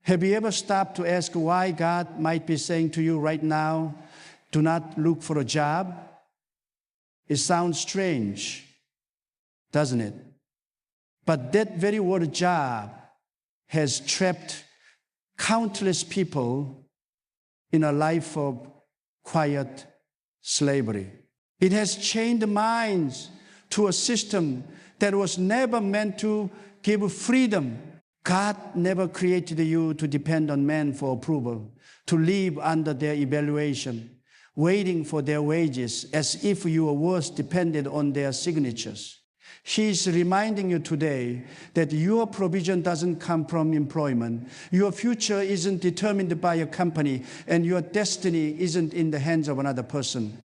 Have you ever stopped to ask why God might be saying to you right now, do not look for a job? It sounds strange, doesn't it? But that very word job has trapped countless people in a life of quiet slavery. It has chained minds to a system that was never meant to give freedom. God never created you to depend on men for approval, to live under their evaluation, waiting for their wages as if your worth depended on their signatures. He is reminding you today that your provision doesn't come from employment. Your future isn't determined by a company, and your destiny isn't in the hands of another person.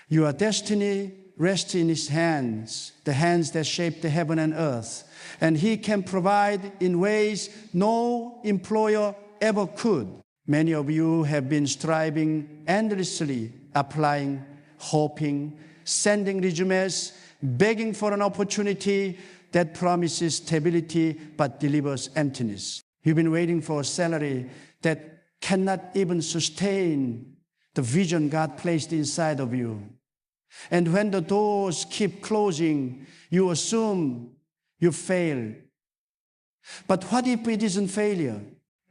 Your destiny rests in His hands, the hands that shape the heaven and earth. And He can provide in ways no employer ever could. Many of you have been striving endlessly, applying, hoping, sending resumes, begging for an opportunity that promises stability but delivers emptiness. You've been waiting for a salary that cannot even sustain the vision God placed inside of you. And when the doors keep closing, you assume you failed. But what if it isn't failure?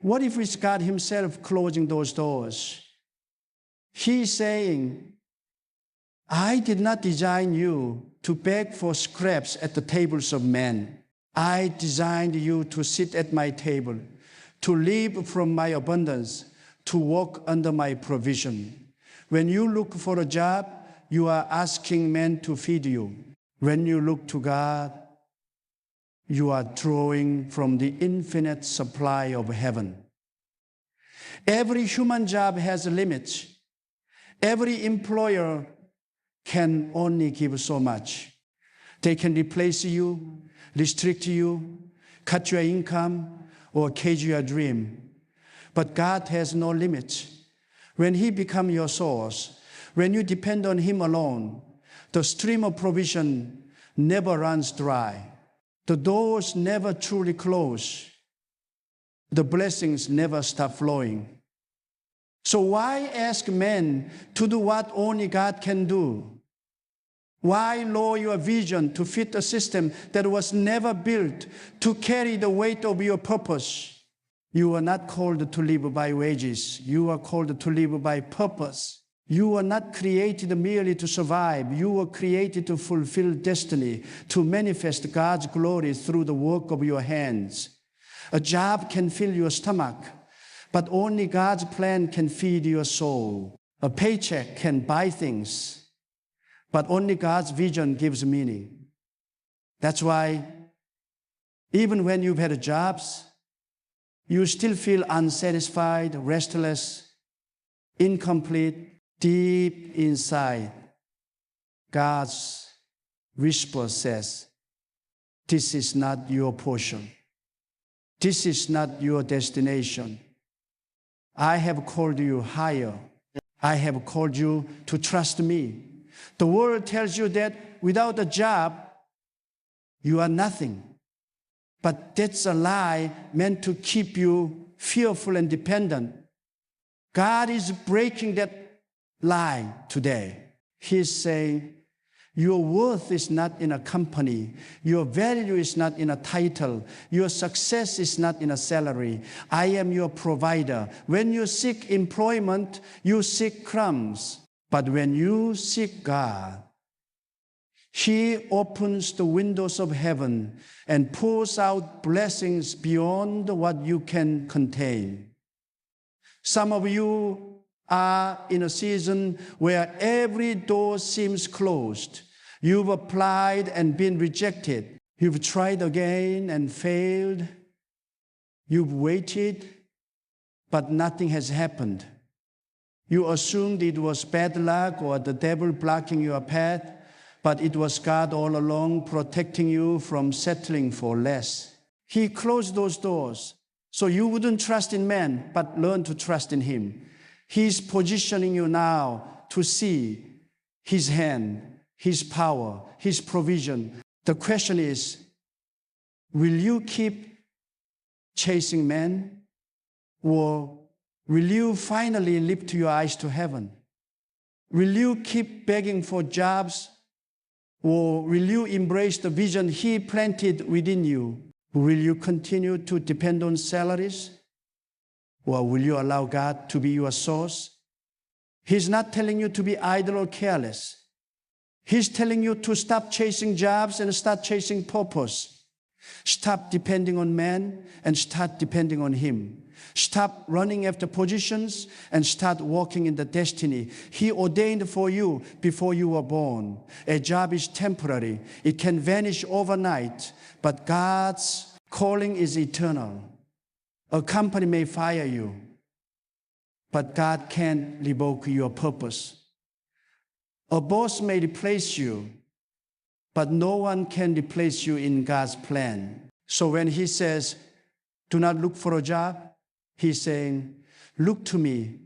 What if it's God Himself closing those doors? He's saying, I did not design you to beg for scraps at the tables of men. I designed you to sit at my table, to live from my abundance, to walk under my provision. When you look for a job, you are asking men to feed you. When you look to God, you are drawing from the infinite supply of heaven. Every human job has limits. Every employer can only give so much. They can replace you, restrict you, cut your income, or cage your dream. But God has no limits. When He becomes your source, when you depend on Him alone, the stream of provision never runs dry. The doors never truly close. The blessings never stop flowing. So why ask men to do what only God can do? Why lower your vision to fit a system that was never built to carry the weight of your purpose? You are not called to live by wages. You are called to live by purpose. You were not created merely to survive. You were created to fulfill destiny, to manifest God's glory through the work of your hands. A job can fill your stomach, but only God's plan can feed your soul. A paycheck can buy things, but only God's vision gives meaning. That's why even when you've had jobs, you still feel unsatisfied, restless, incomplete. Deep inside, God's whisper says, this is not your portion. This is not your destination. I have called you higher. I have called you to trust me. The world tells you that without a job, you are nothing. But that's a lie meant to keep you fearful and dependent. God is breaking that lie today. He's saying, your worth is not in a company. Your value is not in a title. Your success is not in a salary. I am your provider. When you seek employment, you seek crumbs. But when you seek God, He opens the windows of heaven and pours out blessings beyond what you can contain. Some of you are in a season where every door seems closed. You've applied and been rejected. You've tried again and failed. You've waited, but nothing has happened. You assumed it was bad luck or the devil blocking your path, but it was God all along protecting you from settling for less. He closed those doors so you wouldn't trust in man, but learn to trust in Him. He's positioning you now to see His hand, His power, His provision. The question is, will you keep chasing men, Or will you finally lift your eyes to heaven? Will you keep begging for jobs? Or will you embrace the vision He planted within you? Will you continue to depend on salaries? Or will you allow God to be your source? He's not telling you to be idle or careless. He's telling you to stop chasing jobs and start chasing purpose. Stop depending on man and start depending on Him. Stop running after positions and start walking in the destiny He ordained for you before you were born. A job is temporary. It can vanish overnight, but God's calling is eternal. A company may fire you, but God can't revoke your purpose. A boss may replace you, but no one can replace you in God's plan. So when He says, do not look for a job, He's saying, look to me,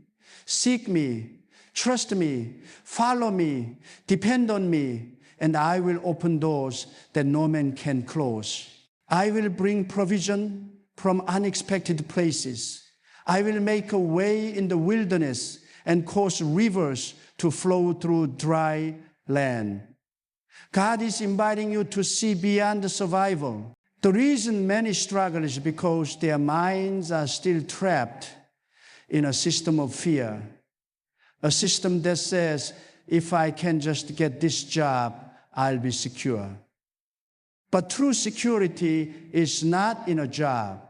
seek me, trust me, follow me, depend on me, and I will open doors that no man can close. I will bring provision from unexpected places. I will make a way in the wilderness and cause rivers to flow through dry land. God is inviting you to see beyond the survival. The reason many struggle is because their minds are still trapped in a system of fear, a system that says, if I can just get this job, I'll be secure. But true security is not in a job,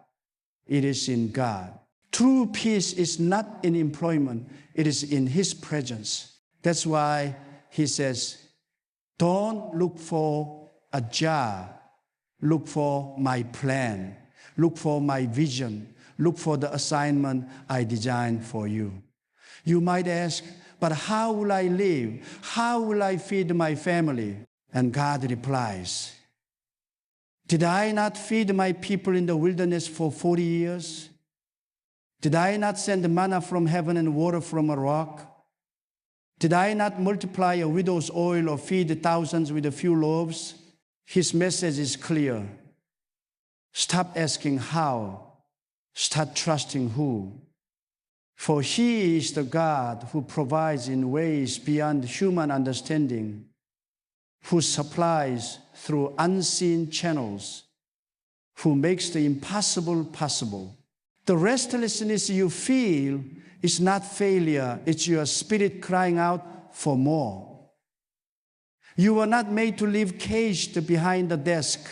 it is in God. True peace is not in employment, it is in His presence. That's why He says, don't look for a job. Look for my plan. Look for my vision. Look for the assignment I designed for you. You might ask, but how will I live? How will I feed my family? And God replies, did I not feed my people in the wilderness for 40 years? Did I not send manna from heaven and water from a rock? Did I not multiply a widow's oil or feed thousands with a few loaves? His message is clear. Stop asking how. Start trusting who. For He is the God who provides in ways beyond human understanding, who supplies through unseen channels, who makes the impossible possible. The restlessness you feel is not failure, it's your spirit crying out for more. You were not made to live caged behind the desk,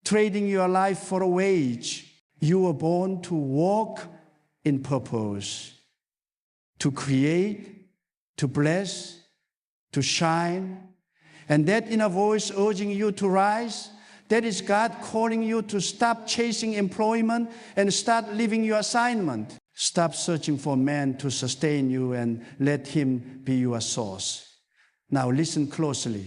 trading your life for a wage. You were born to walk in purpose, to create, to bless, to shine. And that inner voice urging you to rise, that is God calling you to stop chasing employment and start living your assignment. Stop searching for man to sustain you and let Him be your source. Now listen closely,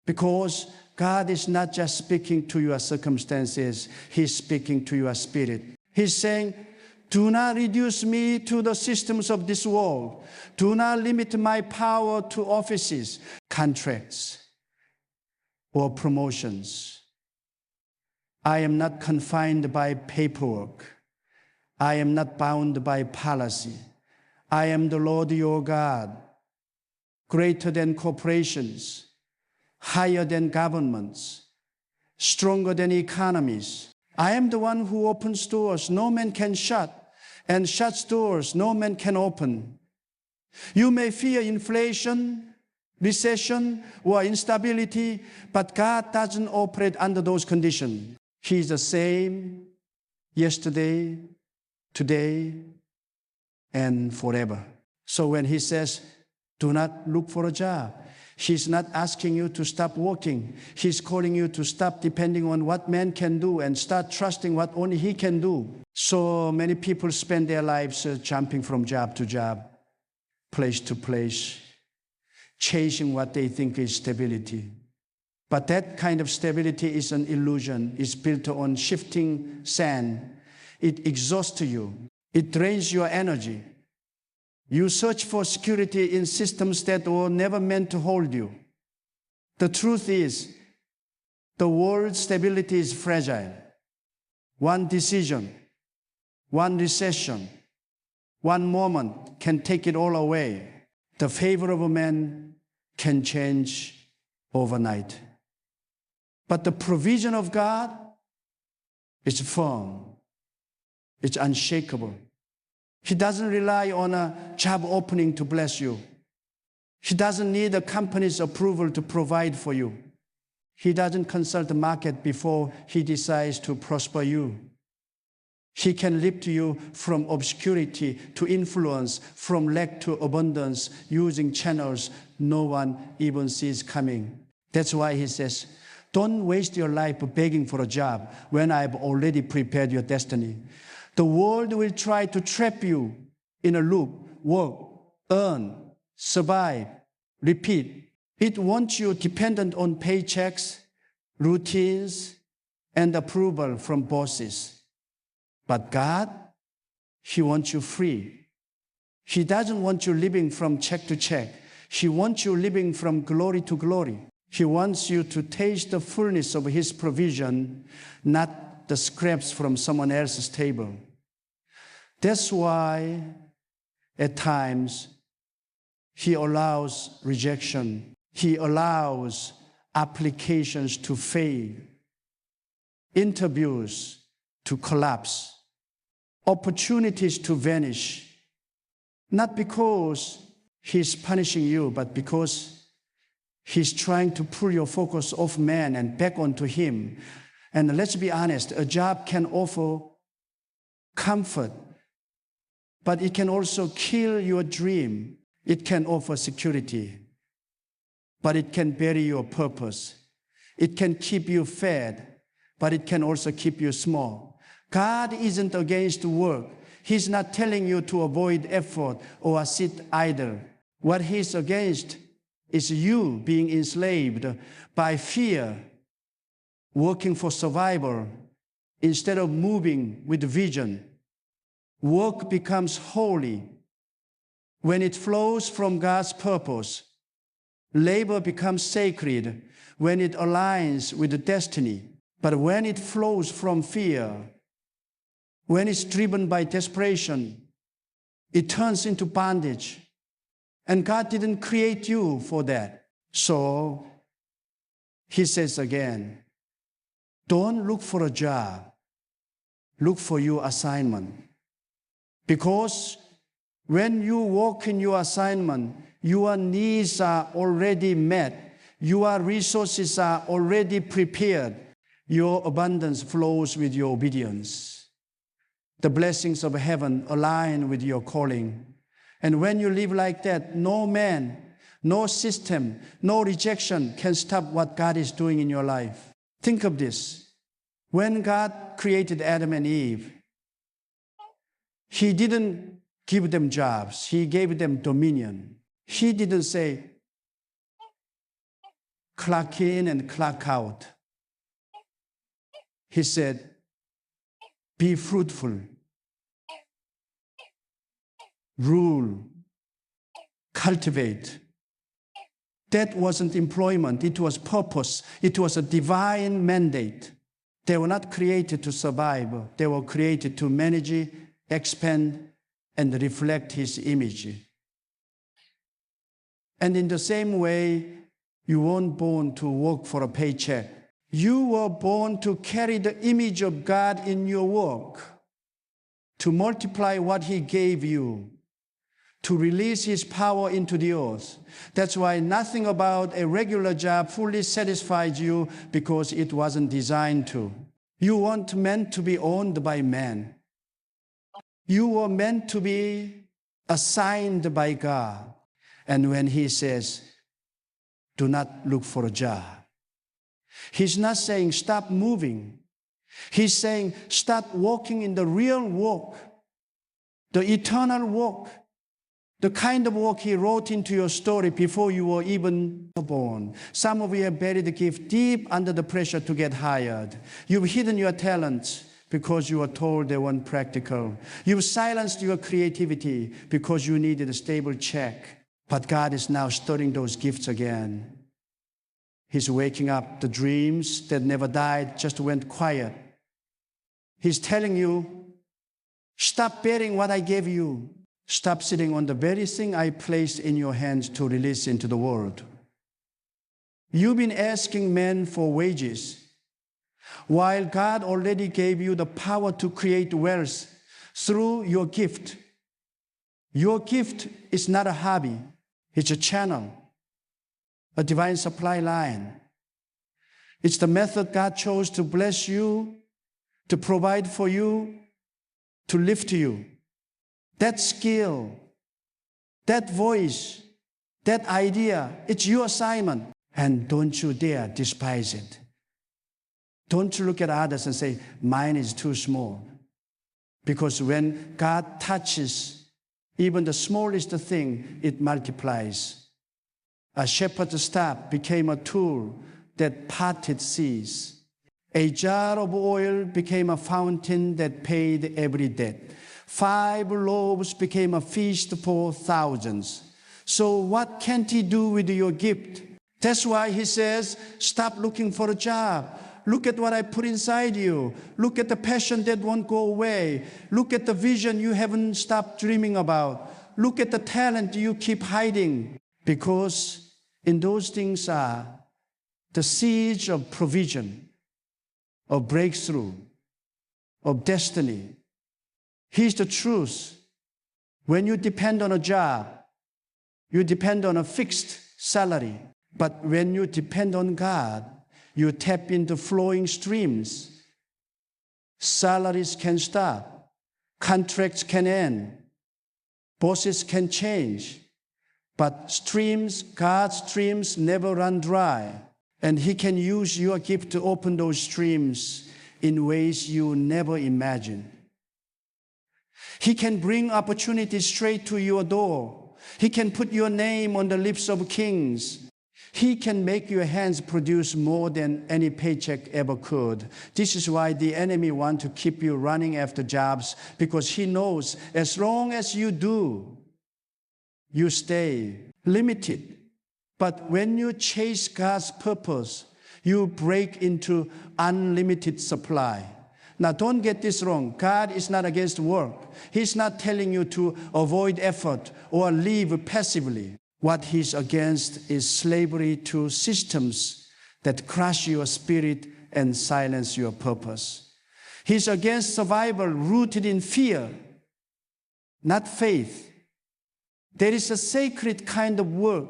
because God is not just speaking to your circumstances, He's speaking to your spirit. He's saying, do not reduce me to the systems of this world. Do not limit my power to offices, contracts, or promotions. I am not confined by paperwork. I am not bound by policy. I am the Lord your God, greater than corporations, higher than governments, stronger than economies. I am the one who opens doors no man can shut, and shuts doors no man can open. You may fear inflation, recession, or instability, but God doesn't operate under those conditions. He is the same yesterday, today, and forever. So when He says, do not look for a job, He's not asking you to stop working. He's calling you to stop depending on what man can do and start trusting what only He can do. So many people spend their lives jumping from job to job, place to place, chasing what they think is stability. But that kind of stability is an illusion. It's built on shifting sand. It exhausts you. It drains your energy. You search for security in systems that were never meant to hold you. The truth is, the world's stability is fragile. One decision, One recession, one moment can take it all away. The favor of a man can change overnight. But the provision of God is firm. It's unshakable. He doesn't rely on a job opening to bless you. He doesn't need a company's approval to provide for you. He doesn't consult the market before he decides to prosper you. He can lift you from obscurity to influence, from lack to abundance, using channels no one even sees coming. That's why he says, don't waste your life begging for a job when I've already prepared your destiny. The world will try to trap you in a loop. Work, earn, survive, repeat. It wants you dependent on paychecks, routines, and approval from bosses. But God, He wants you free. He doesn't want you living from check to check. He wants you living from glory to glory. He wants you to taste the fullness of His provision, not the scraps from someone else's table. That's why at times He allows rejection. He allows applications to fail, interviews to collapse, opportunities to vanish, not because He's punishing you, but because He's trying to pull your focus off man and back onto Him. And let's be honest, a job can offer comfort, but it can also kill your dream. It can offer security, but it can bury your purpose. It can keep you fed, but it can also keep you small. God isn't against work. He's not telling you to avoid effort or sit idle. What He's against is you being enslaved by fear, working for survival instead of moving with vision. Work becomes holy when it flows from God's purpose. Labor becomes sacred when it aligns with the destiny. But when it flows from fear, when it's driven by desperation, it turns into bondage. And God didn't create you for that. So He says again, don't look for a job. Look for your assignment. Because when you walk in your assignment, your needs are already met. Your resources are already prepared. Your abundance flows with your obedience. The blessings of heaven align with your calling. And when you live like that, no man, no system, no rejection can stop what God is doing in your life. Think of this. When God created Adam and Eve, He didn't give them jobs. He gave them dominion. He didn't say, clock in and clock out. He said, be fruitful, rule, cultivate. That wasn't employment. It was purpose. It was a divine mandate. They were not created to survive. They were created to manage, expand, and reflect His image. And in the same way, you weren't born to work for a paycheck. You were born to carry the image of God in your work, to multiply what He gave you, to release His power into the earth. That's why nothing about a regular job fully satisfies you, because it wasn't designed to. You weren't meant to be owned by man. You were meant to be assigned by God. And when He says, do not look for a job, He's not saying stop moving. He's saying start walking in the real walk, the eternal walk, the kind of walk He wrote into your story before you were even born. Some of you have buried the gift deep under the pressure to get hired. You've hidden your talents because you were told they weren't practical. You've silenced your creativity because you needed a stable check. But God is now stirring those gifts again. He's waking up the dreams that never died, just went quiet. He's telling you, Stop bearing what I gave you. Stop sitting on the very thing I placed in your hands to release into the world. You've been asking men for wages, while God already gave you the power to create wealth through your gift. Your gift is not a hobby. It's a channel, a divine supply line. It's the method God chose to bless you, to provide for you, to lift you. That skill, that voice, that idea, it's your assignment. And don't you dare despise it. Don't you look at others and say, mine is too small. Because when God touches even the smallest thing, it multiplies. A shepherd's staff became a tool that parted seas. A jar of oil became a fountain that paid every debt. 5 loaves became a feast for thousands. So what can't he do with your gift? That's why he says, stop looking for a job. Look at what I put inside you. Look at the passion that won't go away. Look at the vision you haven't stopped dreaming about. Look at the talent you keep hiding. Because in those things are the seeds of provision, of breakthrough, of destiny. Here's the truth. When you depend on a job, you depend on a fixed salary. But when you depend on God, you tap into flowing streams. Salaries can stop. Contracts can end. Bosses can change. But streams, God's streams, never run dry. And He can use your gift to open those streams in ways you never imagined. He can bring opportunities straight to your door. He can put your name on the lips of kings. He can make your hands produce more than any paycheck ever could. This is why the enemy wants to keep you running after jobs, because he knows as long as you do, you stay limited. But when you chase God's purpose, you break into unlimited supply. Now, don't get this wrong. God is not against work. He's not telling you to avoid effort or live passively. What He's against is slavery to systems that crush your spirit and silence your purpose. He's against survival rooted in fear, not faith. There is a sacred kind of work,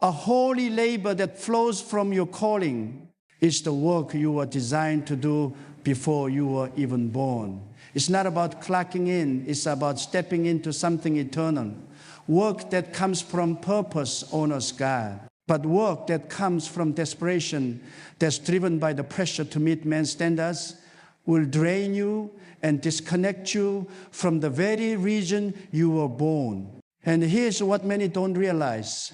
a holy labor that flows from your calling. It's the work you were designed to do before you were even born. It's not about clocking in. It's about stepping into something eternal. Work that comes from purpose honors God. But work that comes from desperation, that's driven by the pressure to meet man's standards, will drain you and disconnect you from the very reason you were born. And here's what many don't realize.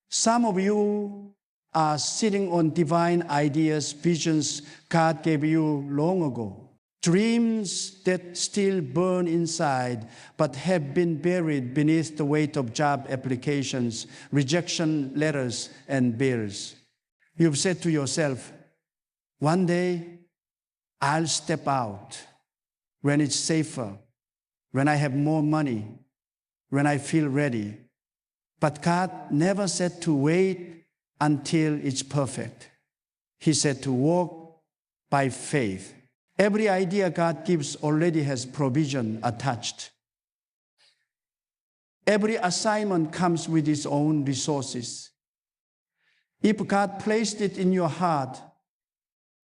Some of you are sitting on divine ideas, visions God gave you long ago. Dreams that still burn inside, but have been buried beneath the weight of job applications, rejection letters, and bills. You've said to yourself, one day I'll step out when it's safer, when I have more money, when I feel ready. But God never said to wait until it's perfect. He said to walk by faith. Every idea God gives already has provision attached. Every assignment comes with its own resources. If God placed it in your heart,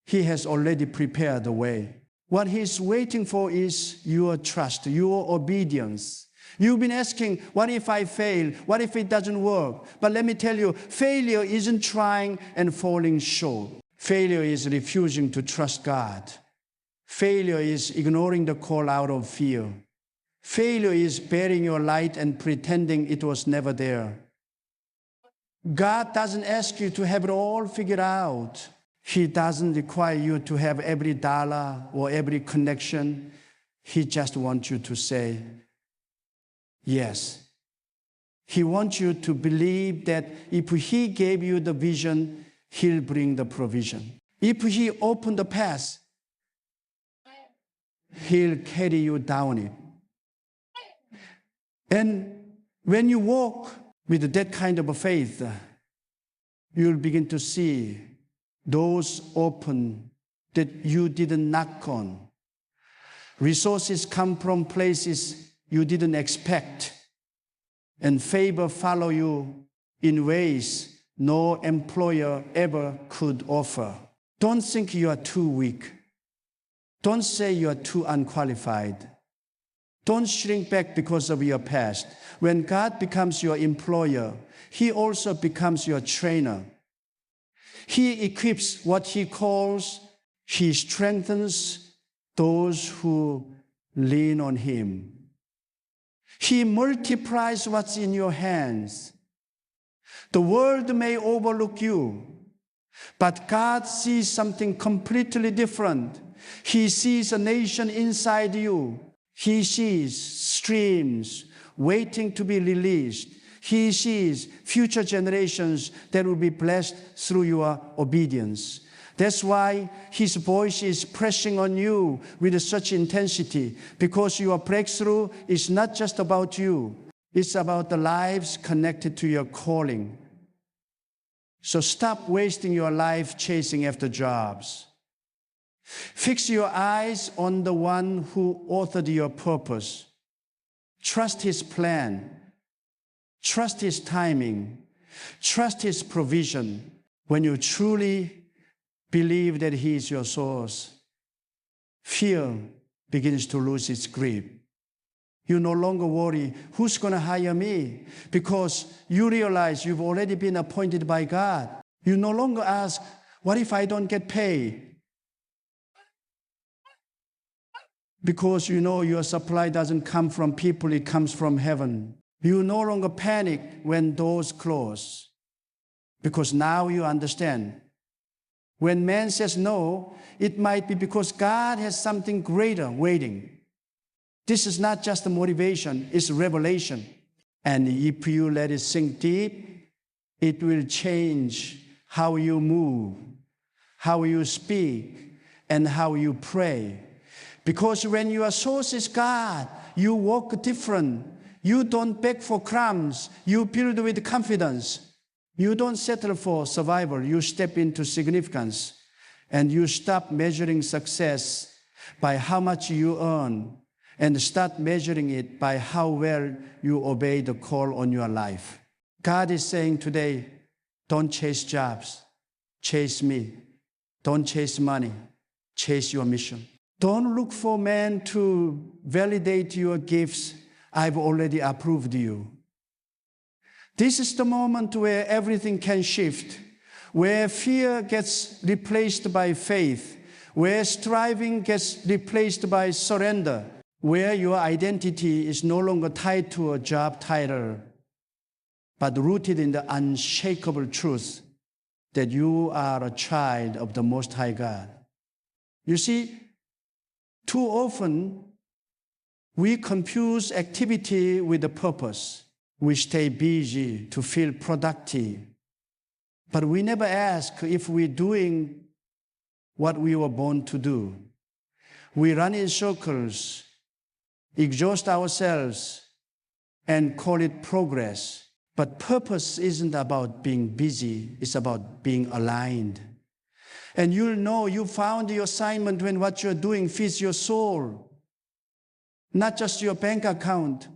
He has already prepared the way. What He's waiting for is your trust, your obedience. You've been asking, what if I fail? What if it doesn't work? But let me tell you, failure isn't trying and falling short. Failure is refusing to trust God. Failure is ignoring the call out of fear. Failure is bearing your light and pretending it was never there. God doesn't ask you to have it all figured out. He doesn't require you to have every dollar or every connection. He just wants you to say yes. He wants you to believe that if He gave you the vision, He'll bring the provision. If He opened the path, He'll carry you down it. And when you walk with that kind of a faith, you'll begin to see doors open that you didn't knock on. Resources come from places you didn't expect. And favor follow you in ways no employer ever could offer. Don't think you are too weak. Don't say you are too unqualified. Don't shrink back because of your past. When God becomes your employer, He also becomes your trainer. He equips what He calls, He strengthens those who lean on Him. He multiplies what's in your hands. The world may overlook you, but God sees something completely different. He sees a nation inside you. He sees streams waiting to be released. He sees future generations that will be blessed through your obedience. That's why His voice is pressing on you with such intensity, because your breakthrough is not just about you. It's about the lives connected to your calling. So stop wasting your life chasing after jobs. Fix your eyes on the one who authored your purpose. Trust His plan. Trust His timing. Trust His provision. When you truly believe that He is your source, fear begins to lose its grip. You no longer worry, who's going to hire me? Because you realize you've already been appointed by God. You no longer ask, what if I don't get paid? Because you know your supply doesn't come from people, it comes from heaven. You no longer panic when doors close, because now you understand. When man says no, it might be because God has something greater waiting. This is not just a motivation, it's revelation. And if you let it sink deep, it will change how you move, how you speak, and how you pray. Because when your source is God, you walk different. You don't beg for crumbs. You build with confidence. You don't settle for survival. You step into significance. And you stop measuring success by how much you earn, and start measuring it by how well you obey the call on your life. God is saying today, don't chase jobs. Chase me. Don't chase money. Chase your mission. Don't look for men to validate your gifts. I've already approved you. This is the moment where everything can shift, where fear gets replaced by faith, where striving gets replaced by surrender, where your identity is no longer tied to a job title, but rooted in the unshakable truth that you are a child of the Most High God. You see, too often we confuse activity with a purpose. We stay busy to feel productive, but we never ask if we're doing what we were born to do. We run in circles, exhaust ourselves, and call it progress. But purpose isn't about being busy, it's about being aligned. And you'll know you found your assignment when what you're doing feeds your soul, not just your bank account.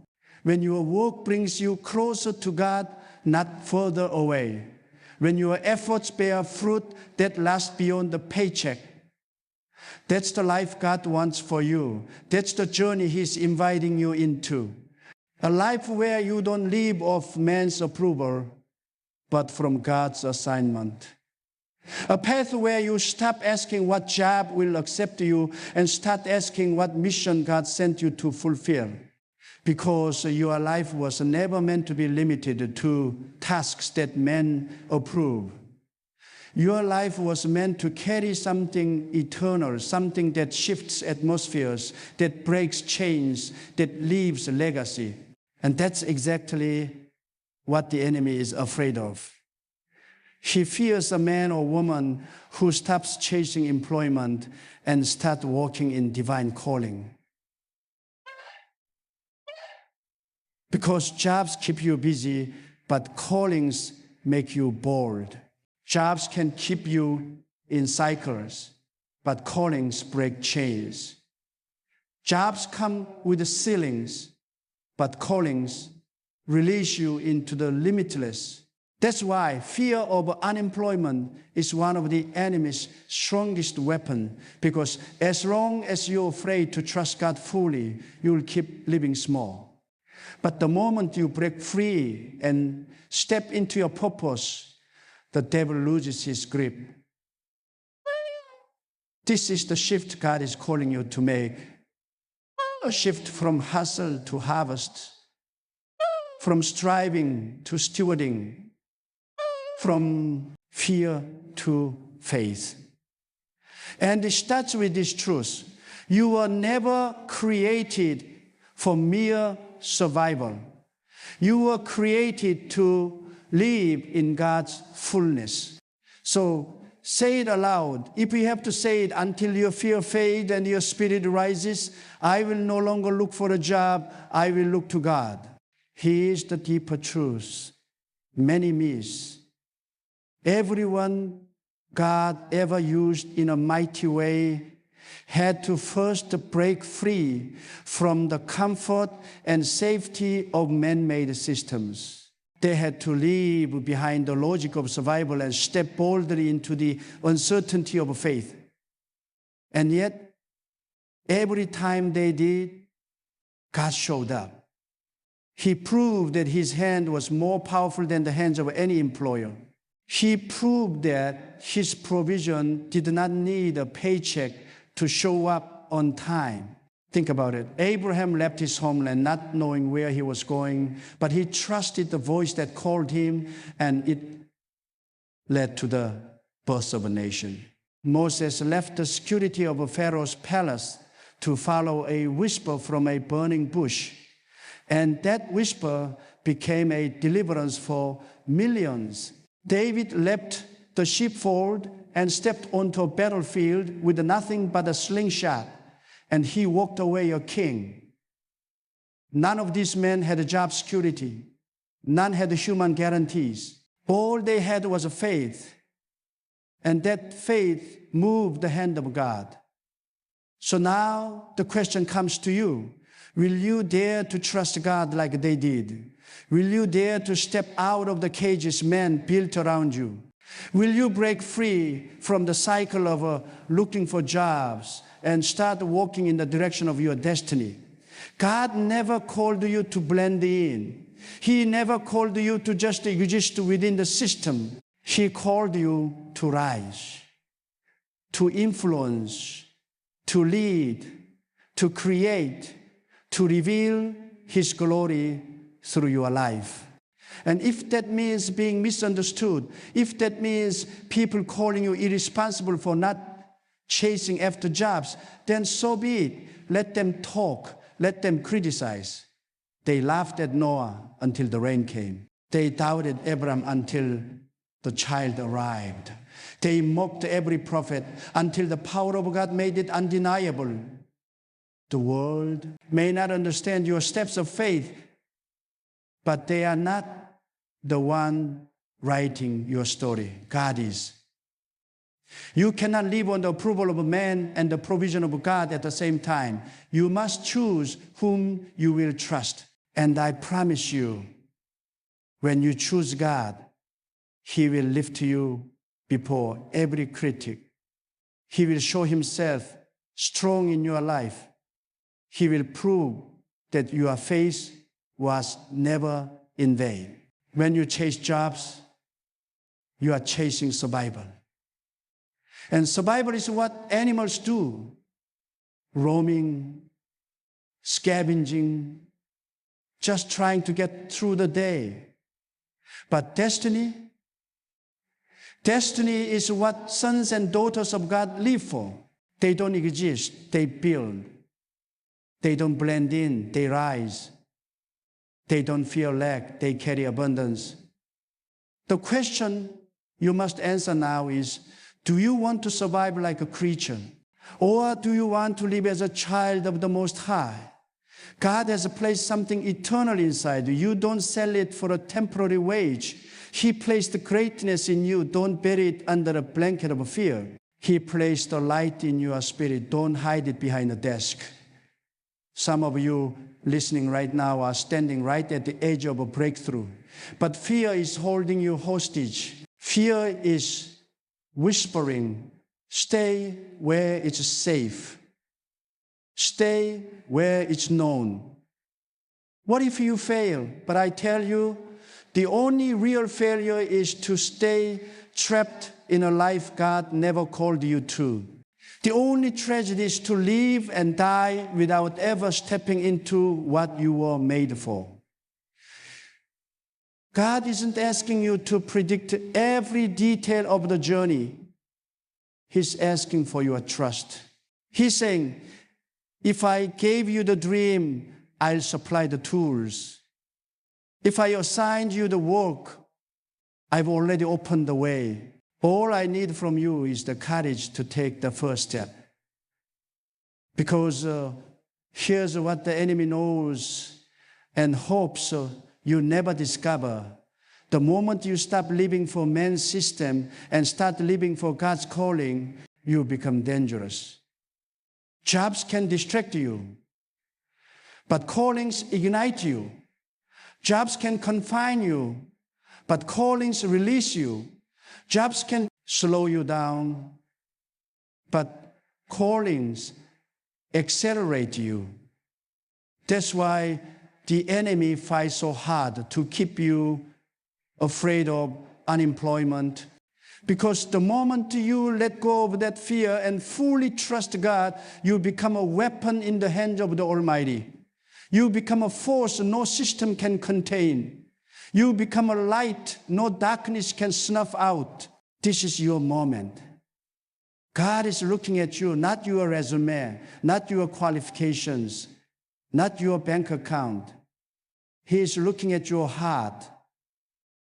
When your work brings you closer to God, not further away. When your efforts bear fruit that lasts beyond the paycheck. That's the life God wants for you. That's the journey He's inviting you into. A life where you don't live off man's approval, but from God's assignment. A path where you stop asking what job will accept you and start asking what mission God sent you to fulfill. Because your life was never meant to be limited to tasks that men approve. Your life was meant to carry something eternal, something that shifts atmospheres, that breaks chains, that leaves a legacy. And that's exactly what the enemy is afraid of. He fears a man or woman who stops chasing employment and starts walking in divine calling. Because jobs keep you busy, but callings make you bored. Jobs can keep you in cycles, but callings break chains. Jobs come with ceilings, but callings release you into the limitless. That's why fear of unemployment is one of the enemy's strongest weapons, because as long as you're afraid to trust God fully, you'll keep living small. But the moment you break free and step into your purpose, the devil loses his grip. This is the shift God is calling you to make. A shift from hustle to harvest, from striving to stewarding, from fear to faith. And it starts with this truth. You were never created for mere survival. You were created to live in God's fullness. So say it aloud. If you have to say it until your fear fades and your spirit rises, I will no longer look for a job, I will look to God. He is the deeper truth. Many miss. Everyone God ever used in a mighty way had to first break free from the comfort and safety of man-made systems. They had to leave behind the logic of survival and step boldly into the uncertainty of faith. And yet, every time they did, God showed up. He proved that his hand was more powerful than the hands of any employer. He proved that his provision did not need a paycheck to show up on time. Think about it. Abraham left his homeland not knowing where he was going, but he trusted the voice that called him, and it led to the birth of a nation. Moses left the security of Pharaoh's palace to follow a whisper from a burning bush, and that whisper became a deliverance for millions. David left the sheepfold and stepped onto a battlefield with nothing but a slingshot, and he walked away a king. None of these men had job security. None had human guarantees. All they had was a faith, and that faith moved the hand of God. So now the question comes to you. Will you dare to trust God like they did? Will you dare to step out of the cages men built around you? Will you break free from the cycle of looking for jobs and start walking in the direction of your destiny? God never called you to blend in. He never called you to just exist within the system. He called you to rise, to influence, to lead, to create, to reveal His glory through your life. And if that means being misunderstood, if that means people calling you irresponsible for not chasing after jobs, then so be it. Let them talk. Let them criticize. They laughed at Noah until the rain came. They doubted Abraham until the child arrived. They mocked every prophet until the power of God made it undeniable. The world may not understand your steps of faith, but they are not the one writing your story. God is. You cannot live on the approval of man and the provision of God at the same time. You must choose whom you will trust. And I promise you, when you choose God, He will lift you before every critic. He will show Himself strong in your life. He will prove that your faith was never in vain. When you chase jobs, you are chasing survival. And survival is what animals do: roaming, scavenging, just trying to get through the day. But destiny is what sons and daughters of God live for. They don't exist, they build. They don't blend in, they rise. They don't fear lack, they carry abundance. The question you must answer now is, do you want to survive like a creature? Or do you want to live as a child of the Most High? God has placed something eternal inside you. You don't sell it for a temporary wage. He placed greatness in you. Don't bury it under a blanket of fear. He placed a light in your spirit. Don't hide it behind a desk. Some of you listening right now are standing right at the edge of a breakthrough. But fear is holding you hostage. Fear is whispering, stay where it's safe. Stay where it's known. What if you fail? But I tell you, the only real failure is to stay trapped in a life God never called you to. The only tragedy is to live and die without ever stepping into what you were made for. God isn't asking you to predict every detail of the journey. He's asking for your trust. He's saying, if I gave you the dream, I'll supply the tools. If I assigned you the work, I've already opened the way. All I need from you is the courage to take the first step. Because here's what the enemy knows and hopes you never discover. The moment you stop living for man's system and start living for God's calling, you become dangerous. Jobs can distract you, but callings ignite you. Jobs can confine you, but callings release you. Jobs can slow you down, but callings accelerate you. That's why the enemy fights so hard to keep you afraid of unemployment. Because the moment you let go of that fear and fully trust God, you become a weapon in the hands of the Almighty. You become a force no system can contain. You become a light no darkness can snuff out. This is your moment. God is looking at you, not your resume, not your qualifications, not your bank account. He is looking at your heart.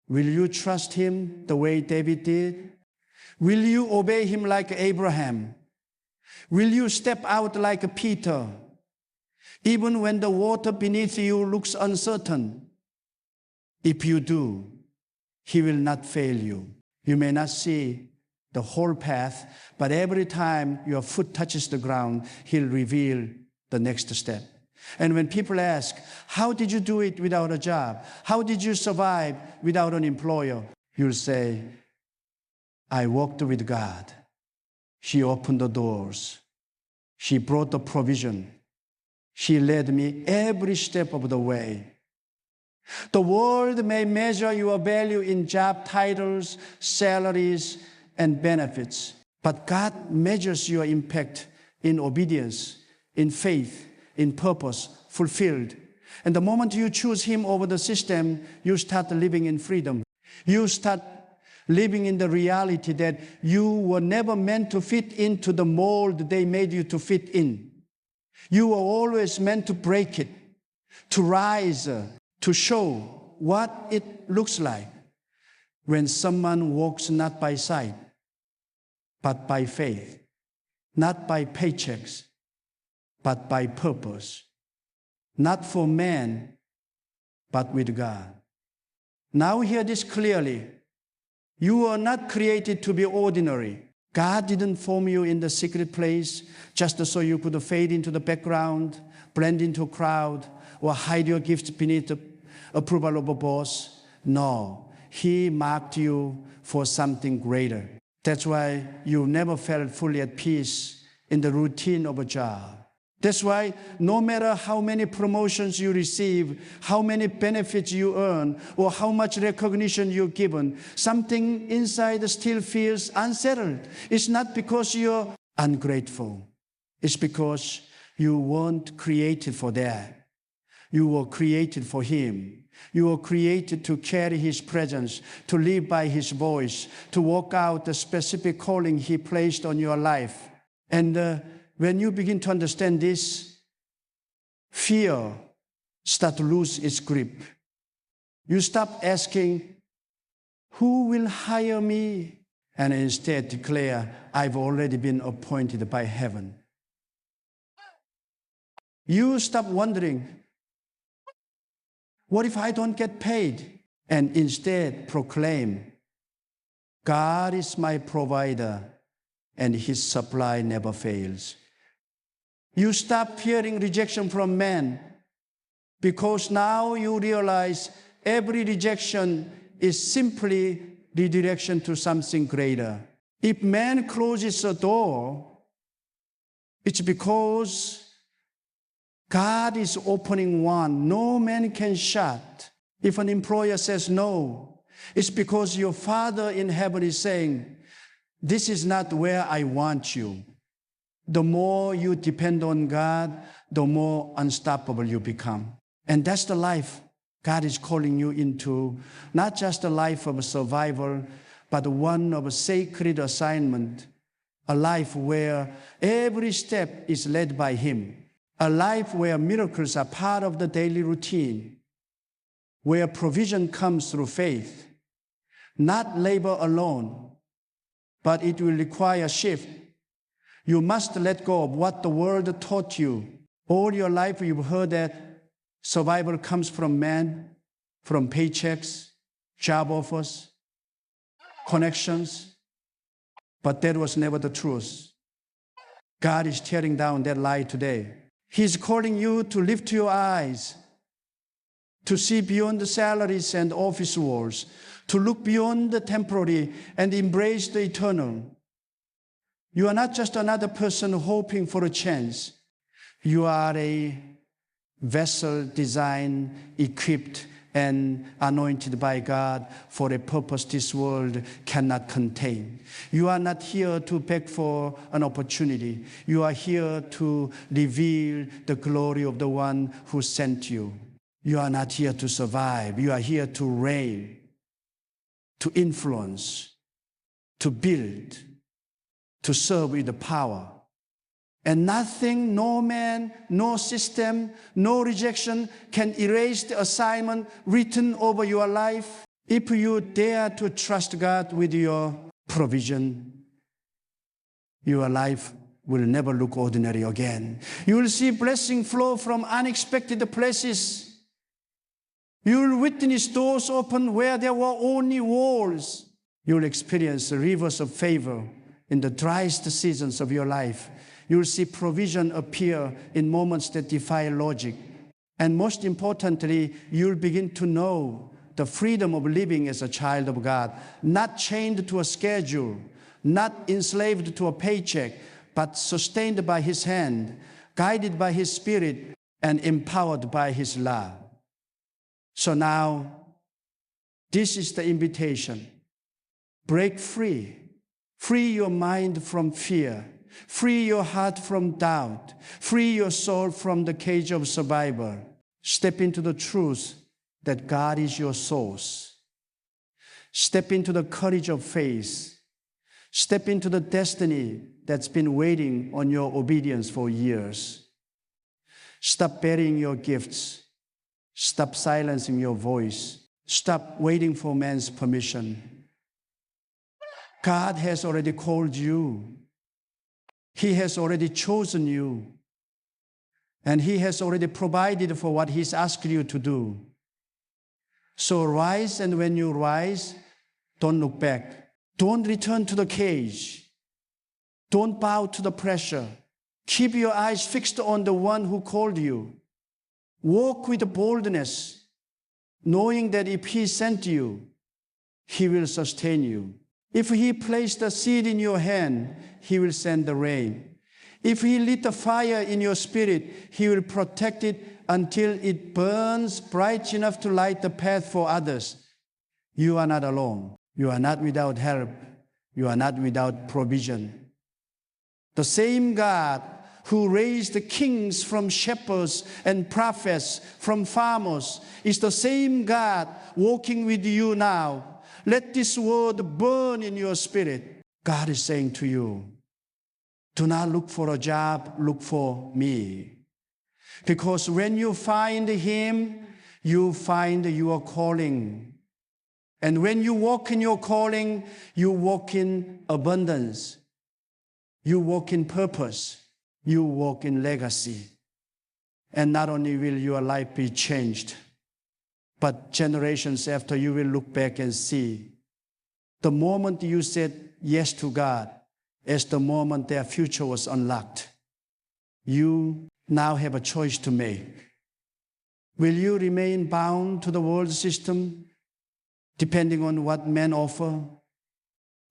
Will you trust him the way David did? Will you obey him like Abraham? Will you step out like Peter? Even when the water beneath you looks uncertain, if you do, he will not fail you. You may not see the whole path, but every time your foot touches the ground, he'll reveal the next step. And when people ask, how did you do it without a job? How did you survive without an employer? You'll say, I walked with God. She opened the doors. She brought the provision. She led me every step of the way. The world may measure your value in job titles, salaries, and benefits, but God measures your impact in obedience, in faith, in purpose, fulfilled. And the moment you choose him over the system, you start living in freedom. You start living in the reality that you were never meant to fit into the mold they made you to fit in. You were always meant to break it, to rise, to show what it looks like when someone walks not by sight, but by faith, not by paychecks, but by purpose, not for man, but with God. Now hear this clearly. You are not created to be ordinary. God didn't form you in the secret place just so you could fade into the background, blend into a crowd, or hide your gifts beneath the approval of a boss. No, he marked you for something greater. That's why you never felt fully at peace in the routine of a job. That's why no matter how many promotions you receive, how many benefits you earn, or how much recognition you're given, something inside still feels unsettled. It's not because you're ungrateful. It's because you weren't created for that. You were created for him. You were created to carry his presence, to live by his voice, to walk out the specific calling he placed on your life. And when you begin to understand this, fear starts to lose its grip. You stop asking, Who will hire me? And instead declare, I've already been appointed by heaven. You stop wondering, what if I don't get paid? And instead proclaim, God is my provider and his supply never fails. You stop fearing rejection from men because now you realize every rejection is simply redirection to something greater. If man closes a door, it's because God is opening one no man can shut. If an employer says no, it's because your Father in heaven is saying, this is not where I want you. The more you depend on God, the more unstoppable you become. And that's the life God is calling you into, not just a life of survival, but one of a sacred assignment, a life where every step is led by Him, a life where miracles are part of the daily routine, where provision comes through faith, not labor alone, but it will require a shift. You must let go of what the world taught you. All your life you've heard that survival comes from man, from paychecks, job offers, connections, but that was never the truth. God is tearing down that lie today. He's calling you to lift your eyes, to see beyond the salaries and office walls, to look beyond the temporary and embrace the eternal. You are not just another person hoping for a chance. You are a vessel designed, equipped, and anointed by God for a purpose this world cannot contain. You are not here to beg for an opportunity. You are here to reveal the glory of the one who sent you. You are not here to survive. You are here to reign, to influence, to build, to serve with the power. And nothing, no man, no system, no rejection can erase the assignment written over your life if you dare to trust God with your provision. Your life will never look ordinary again. You will see blessing flow from unexpected places. You will witness doors open where there were only walls. You will experience rivers of favor in the driest seasons of your life. You will see provision appear in moments that defy logic. And most importantly, you'll begin to know the freedom of living as a child of God, not chained to a schedule, not enslaved to a paycheck, but sustained by His hand, guided by His Spirit, and empowered by His love. So now, this is the invitation. Break free. Free your mind from fear. Free your heart from doubt. Free your soul from the cage of survival. Step into the truth that God is your source. Step into the courage of faith. Step into the destiny that's been waiting on your obedience for years. Stop burying your gifts. Stop silencing your voice. Stop waiting for man's permission. God has already called you. He has already chosen you. And He has already provided for what He's asked you to do. So rise, and when you rise, don't look back. Don't return to the cage. Don't bow to the pressure. Keep your eyes fixed on the one who called you. Walk with boldness, knowing that if He sent you, He will sustain you. If He placed a seed in your hand, He will send the rain. If He lit a fire in your spirit, He will protect it until it burns bright enough to light the path for others. You are not alone. You are not without help. You are not without provision. The same God who raised the kings from shepherds and prophets from farmers is the same God walking with you now. Let this word burn in your spirit. God is saying to you, do not look for a job, look for me. Because when you find Him, you find your calling. And when you walk in your calling, you walk in abundance. You walk in purpose. You walk in legacy. And not only will your life be changed, but generations after you will look back and see the moment you said yes to God as the moment their future was unlocked. You now have a choice to make. Will you remain bound to the world system, depending on what men offer?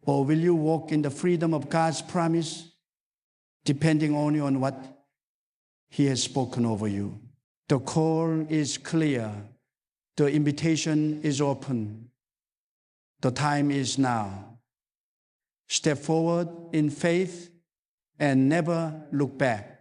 Or will you walk in the freedom of God's promise, depending only on what He has spoken over you? The call is clear. The invitation is open. The time is now. Step forward in faith and never look back.